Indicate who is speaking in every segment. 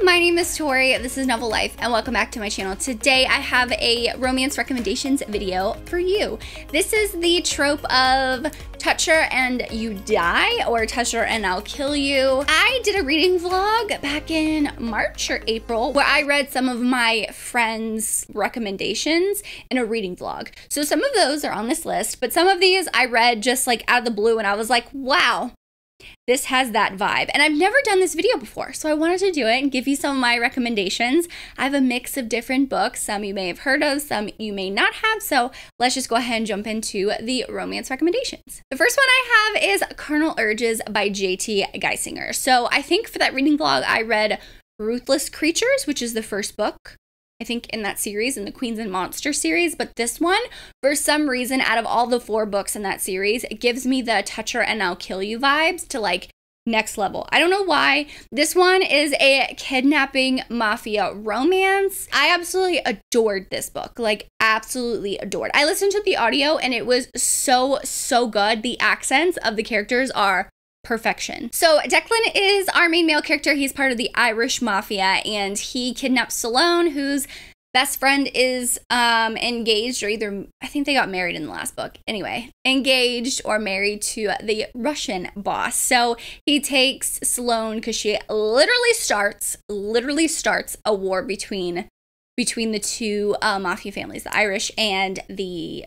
Speaker 1: my name is Tori, this is Novel Life, and welcome back to my channel. Today I have a romance recommendations video for you. This is the trope of touch her and you die, or touch her and I'll kill you. I did a reading vlog back in March or April where I read some of my friends' recommendations in a reading vlog. So some of those are on this list, but some of these I read just like out of the blue and I was like, wow. This has that vibe, and I've never done this video before, so I wanted to do it and give you some of my recommendations. I have a mix of different books, some you may have heard of, some you may not have, so let's just go ahead and jump into the romance recommendations. The first one I have is Carnal Urges by J.T. Geisinger. So I think for that reading vlog, I read Ruthless Creatures, which is the first book, I think, in that series, in the Queens and Monsters series. But this one, for some reason, out of all the 4 books in that series, it gives me the touch her and I'll kill you vibes to like next level. I don't know why. This one is a kidnapping mafia romance. I absolutely adored this book, like absolutely adored. I listened to the audio and it was so good. The accents of the characters are perfection. So Declan is our main male character. He's part of the Irish mafia and he kidnaps Sloane, whose best friend is engaged, or either, I think they got married in the last book. Anyway, engaged or married to the Russian boss. So he takes Sloane because she literally starts a war between the two mafia families, the Irish and the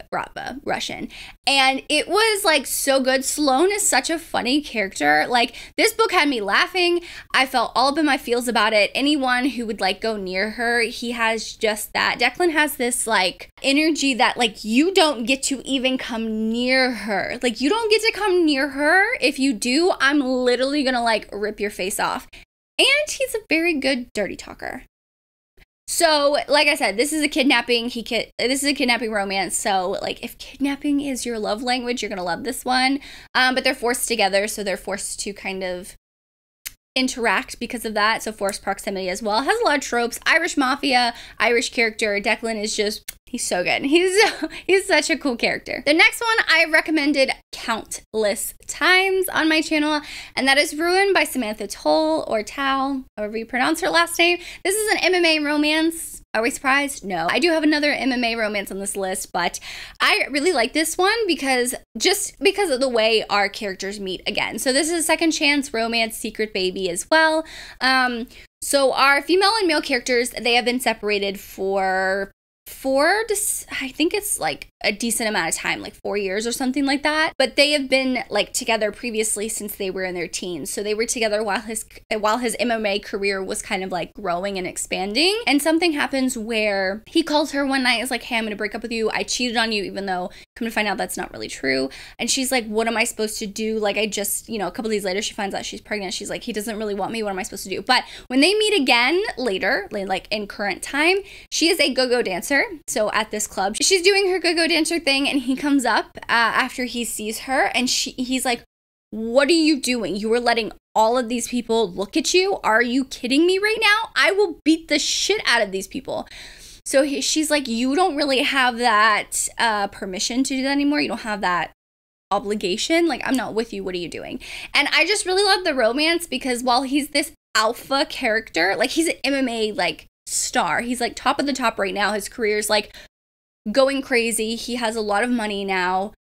Speaker 1: Russian. And it was like so good. Sloane is such a funny character. Like, this book had me laughing. I felt all up in my feels about it. Anyone who would like go near her, he has just that. Declan has this like energy that like you don't get to even come near her. Like, you don't get to come near her. If you do, I'm literally gonna like rip your face off. And he's a very good dirty talker. So, like I said, this is a kidnapping. This is a kidnapping romance. So, like, if kidnapping is your love language, you're gonna love this one. But they're forced together, so they're forced to kind of interact because of that. So, forced proximity as well. It has a lot of tropes. Irish mafia, Irish character. Declan is just, he's so good. He's such a cool character. The next one I've recommended countless times on my channel, and that is Ruin by Samantha Toll, or Tao, however you pronounce her last name. This is an MMA romance. Are we surprised? No. I do have another MMA romance on this list, but I really like this one because of the way our characters meet again. So this is a second chance romance, secret baby as well. So our female and male characters, they have been separated for I think it's like a decent amount of time, like 4 years or something like that. But they have been like together previously since they were in their teens. So they were together while his MMA career was kind of like growing and expanding. And something happens where he calls her one night, is like, hey, I'm gonna break up with you. I cheated on you, even though come to find out that's not really true. And she's like, what am I supposed to do? Like, I just, a couple days later, she finds out she's pregnant. She's like, he doesn't really want me. What am I supposed to do? But when they meet again later, like in current time, she is a go-go dancer. So at this club, she's doing her go-go dancer thing, and he comes up after he sees her, and he's like, what are you doing? You were letting all of these people look at you? Are you kidding me right now? I will beat the shit out of these people. So she's like, you don't really have that permission to do that anymore. You don't have that obligation. Like, I'm not with you. What are you doing? And I just really love the romance because while he's this alpha character, like, he's an MMA like star. He's like top of the top right now. His career's like going crazy. He has a lot of money now.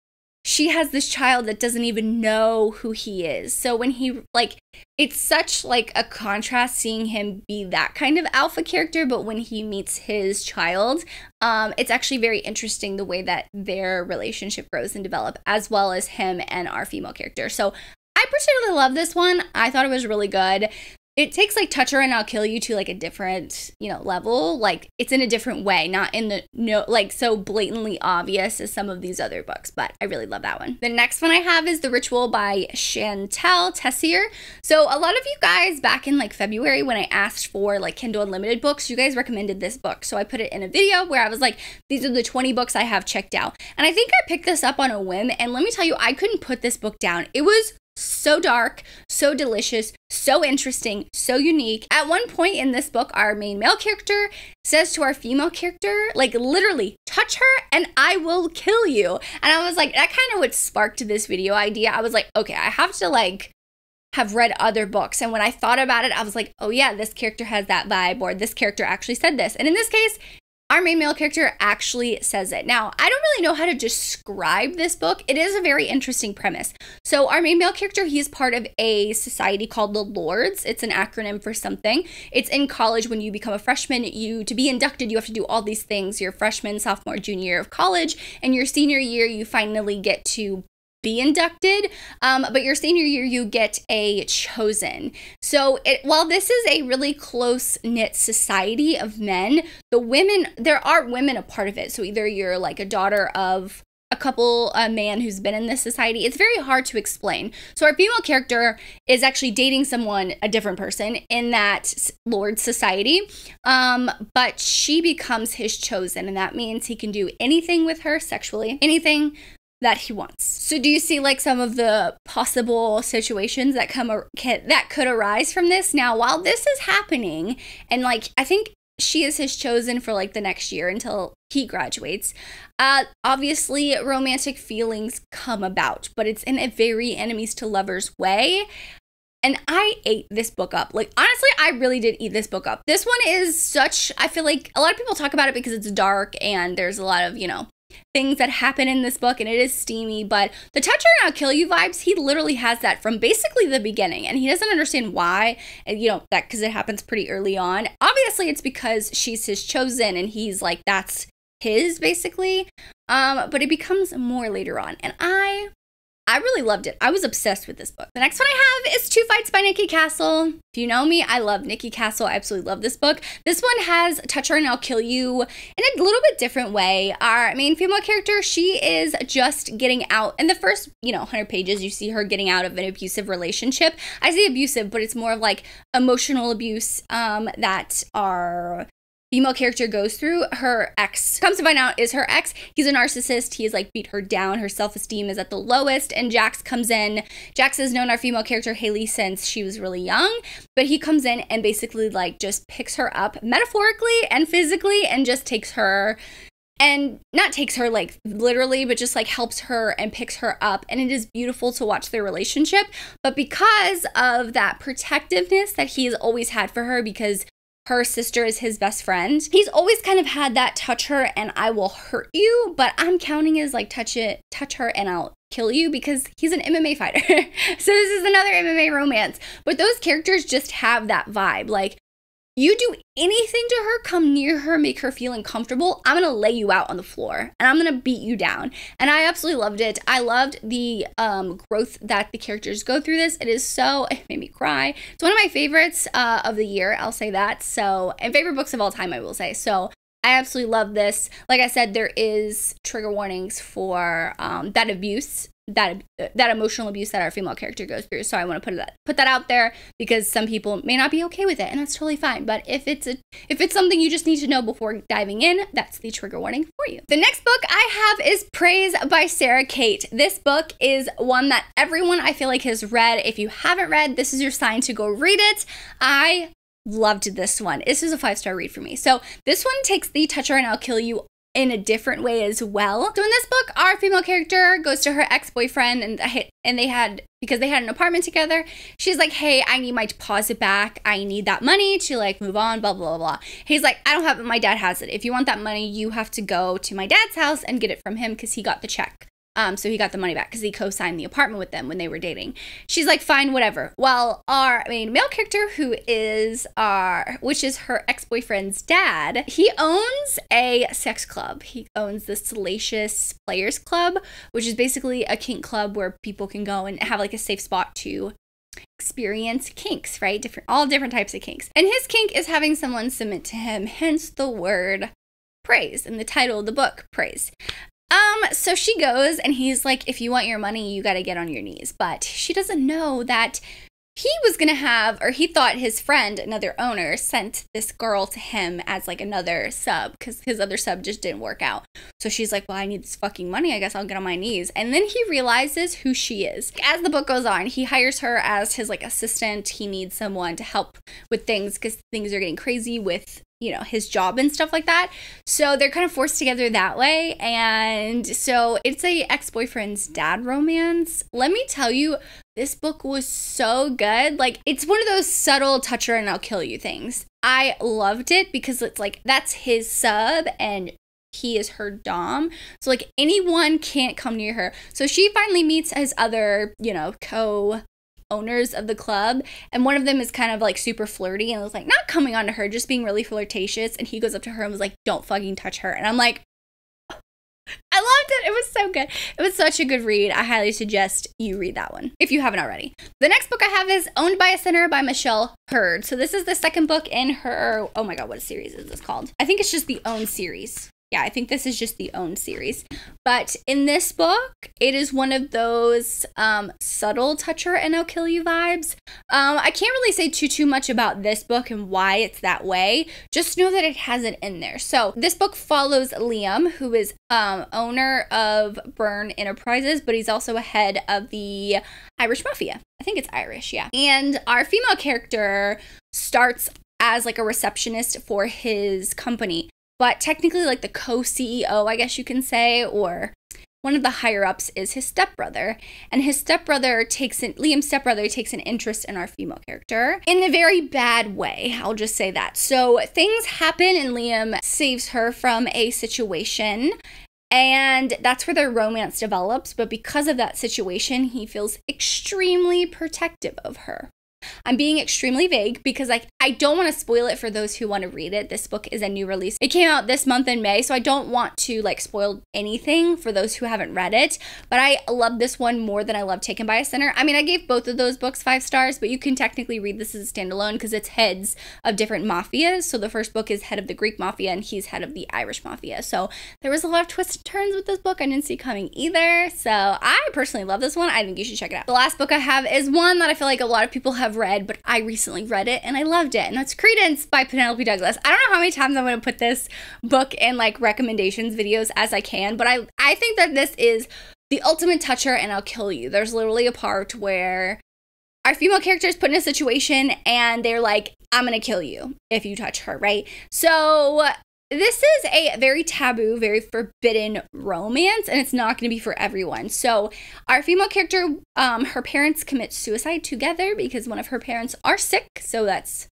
Speaker 1: She has this child that doesn't even know who he is. So when he, like, it's such like a contrast seeing him be that kind of alpha character, but when he meets his child, it's actually very interesting the way that their relationship grows and develop, as well as him and our female character. So I particularly love this one. I thought it was really good. It takes like touch her and I'll kill you to like a different, level. Like, it's in a different way, not in the like so blatantly obvious as some of these other books, but I really love that one. The next one I have is The Ritual by Chantal Tessier. So a lot of you guys back in like February when I asked for like Kindle Unlimited books, you guys recommended this book. So I put it in a video where I was like, these are the 20 books I have checked out. And I think I picked this up on a whim, and let me tell you, I couldn't put this book down. It was so dark, so delicious, so interesting, so unique. At one point in this book, our main male character says to our female character, like, literally, touch her and I will kill you. And I was like, that kind of what sparked this video idea. I was like, okay, I have to have read other books. And when I thought about it, I was like, oh yeah, this character has that vibe, or this character actually said this. And in this case, our main male character actually says it. Now, I don't really know how to describe this book. It is a very interesting premise. So our main male character, he is part of a society called the Lords. It's an acronym for something. It's in college. When you become a freshman, to be inducted, you have to do all these things. Your freshman, sophomore, junior year of college, and your senior year, you finally get to be inducted, but your senior year you get a chosen. So while this is a really close-knit society of men, the women, there are women a part of it. So either you're like a daughter of a man who's been in this society. It's very hard to explain. So our female character is actually dating someone, a different person in that Lord society, but she becomes his chosen, and that means he can do anything with her sexually, anything that he wants. So do you see like some of the possible situations that could arise from this? Now, while this is happening, and like I think she is his chosen for like the next year until he graduates, obviously romantic feelings come about, but it's in a very enemies to lovers way. And I ate this book up. Like, honestly, I really did eat this book up. This one is such, I feel like a lot of people talk about it because it's dark and there's a lot of, things that happen in this book, and it is steamy, but the touch her and I'll kill you vibes, he literally has that from basically the beginning, and he doesn't understand why, and that because it happens pretty early on. Obviously, it's because she's his chosen, and he's like, that's his, basically, but it becomes more later on, and I really loved it. I was obsessed with this book. The next one I have is Two Fights by Nikki Castle. If you know me, I love Nikki Castle. I absolutely love this book. This one has Touch Her and I'll Kill You in a little bit different way. Our main female character, she is just getting out. In the first, 100 pages, you see her getting out of an abusive relationship. I say abusive, but it's more of like emotional abuse that our female character goes through. Her ex, comes to find out, is her ex. He's a narcissist. He has like beat her down. Her self-esteem is at the lowest, and Jax comes in. Jax has known our female character Haley since she was really young, but he comes in and basically like just picks her up metaphorically and physically, and just takes her, and not takes her like literally, but just like helps her and picks her up, and it is beautiful to watch their relationship. But because of that protectiveness that he's always had for her, because her sister is his best friend, he's always kind of had that touch her and I will hurt you, but I'm counting as like touch her and I'll kill you, because he's an MMA fighter. So this is another MMA romance, but those characters just have that vibe. Like, you do anything to her, come near her, make her feel uncomfortable, I'm gonna lay you out on the floor and I'm gonna beat you down. And I absolutely loved it. I loved the growth that the characters go through this. It made me cry. It's one of my favorites of the year, I'll say that. So, and favorite books of all time, I will say. So I absolutely love this. Like I said, there is trigger warnings for that abuse, that emotional abuse that our female character goes through. So I want to put that out there, because some people may not be okay with it, and that's totally fine. But if it's something you just need to know before diving in, that's the trigger warning for you. The next book I have is Praise by Sarah Kate. This book is one that everyone I feel like has read. If you haven't read, this is your sign to go read it. I loved this one. This is a 5-star read for me. So this one takes the Touch Her and I'll Kill You in a different way as well. So in this book, our female character goes to her ex-boyfriend, and because they had an apartment together, she's like, hey, I need my deposit back. I need that money to like move on, blah, blah, blah. He's like, I don't have it. My dad has it. If you want that money, you have to go to my dad's house and get it from him, because he got the check. So he got the money back because he co-signed the apartment with them when they were dating. She's like, fine, whatever. Well, our main male character, which is her ex-boyfriend's dad, he owns a sex club. He owns the Salacious Players Club, which is basically a kink club where people can go and have like a safe spot to experience kinks, right? All different types of kinks. And his kink is having someone submit to him, hence the word praise in the title of the book, Praise. So she goes, and he's like, if you want your money, you got to get on your knees. But she doesn't know that he was going to have, or he thought his friend, another owner, sent this girl to him as like another sub, because his other sub just didn't work out. So she's like, well, I need this fucking money. I guess I'll get on my knees. And then he realizes who she is. As the book goes on, he hires her as his like assistant. He needs someone to help with things because things are getting crazy with you know, his job and stuff like that. So they're kind of forced together that way. And so it's a ex-boyfriend's dad romance. Let me tell you, this book was so good. Like, it's one of those subtle touch her and I'll kill you things. I loved it because it's like, that's his sub and he is her dom. So like anyone can't come near her. So she finally meets his other, you know, co-owners of the club, and one of them is kind of like super flirty and was like not coming on to her, just being really flirtatious, and he goes up to her and was like, don't fucking touch her. And I'm like, I loved it. It was so good. It was such a good read. I highly suggest you read that one if you haven't already. The next book I have is Owned by a Sinner by Michelle Hurd. So this is the second book in her, oh my god, what series is this called? I think it's just the Own series. Yeah, I think this is just the Own series. But in this book, it is one of those subtle touch her and I'll kill you vibes. I can't really say too much about this book and why it's that way. Just know that it has it in there. So this book follows Liam, who is owner of Byrne Enterprises, but he's also a head of the Irish Mafia. I think it's Irish, yeah. And our female character starts as like a receptionist for his company. But technically, like the co-CEO, I guess you can say, or one of the higher-ups is his stepbrother. And his stepbrother Liam's stepbrother takes an interest in our female character in a very bad way. I'll just say that. So things happen and Liam saves her from a situation. And that's where their romance develops. But because of that situation, he feels extremely protective of her. I'm being extremely vague because I don't want to spoil it for those who want to read it. This book is a new release. It came out this month in May, so I don't want to like spoil anything for those who haven't read it. But I love this one more than I love Taken by a Sinner. I mean, I gave both of those books 5 stars, but you can technically read this as a standalone because it's heads of different mafias. So the first book is head of the Greek mafia and he's head of the Irish mafia. So there was a lot of twists and turns with this book I didn't see coming either. So I personally love this one. I think you should check it out. The last book I have is one that I feel like a lot of people have read, but I recently read it and I loved it, and that's Credence by Penelope Douglas. I don't know how many times I'm going to put this book in like recommendations videos as I can, but I think that this is the ultimate toucher and I'll kill you. There's literally a part where our female character is put in a situation and they're like, I'm going to kill you if you touch her, right? So this is a very taboo, very forbidden romance, and it's not going to be for everyone. So our female character, her parents commit suicide together because one of her parents are sick. So that's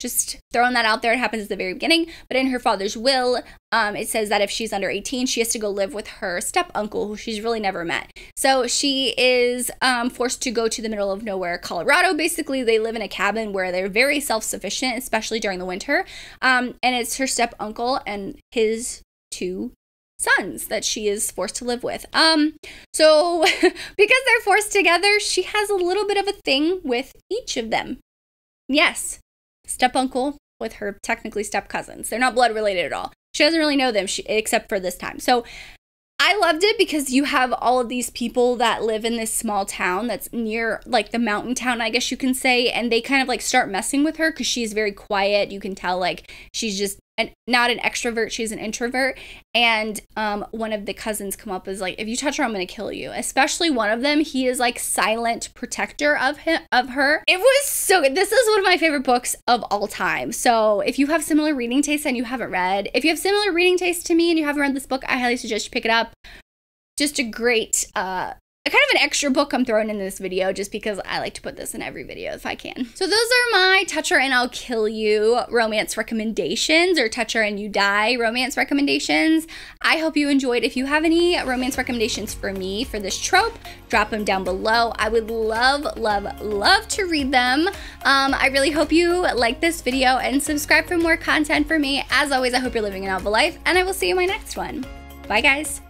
Speaker 1: just throwing that out there. It happens at the very beginning. But in her father's will, it says that if she's under 18, she has to go live with her step-uncle, who she's really never met. So she is forced to go to the middle of nowhere, Colorado. Basically, they live in a cabin where they're very self-sufficient, especially during the winter. And it's her step-uncle and his 2 sons that she is forced to live with. So because they're forced together, she has a little bit of a thing with each of them. Yes. Step-uncle with her technically step-cousins. They're not blood related at all. She doesn't really know them except for this time. So I loved it because you have all of these people that live in this small town that's near like the mountain town, I guess you can say, and they kind of like start messing with her because she's very quiet. You can tell like she's just not an extrovert, she's an introvert. And one of the cousins come up as like, if you touch her, I'm gonna kill you. Especially one of them, he is like silent protector of her. It was so good. This is one of my favorite books of all time. So if you have similar reading tastes and you haven't read, if you have similar reading tastes to me and you haven't read this book, I highly suggest you pick it up. Just a great kind of an extra book I'm throwing in this video just because I like to put this in every video if I can. So those are my Touch Her and I'll Kill You romance recommendations, or Touch Her and You Die romance recommendations. I hope you enjoyed. If you have any romance recommendations for me for this trope, drop them down below. I would love to read them. I really hope you like this video and subscribe for more content for me. As always, I hope you're living a novel life, and I will see you in my next one. Bye guys.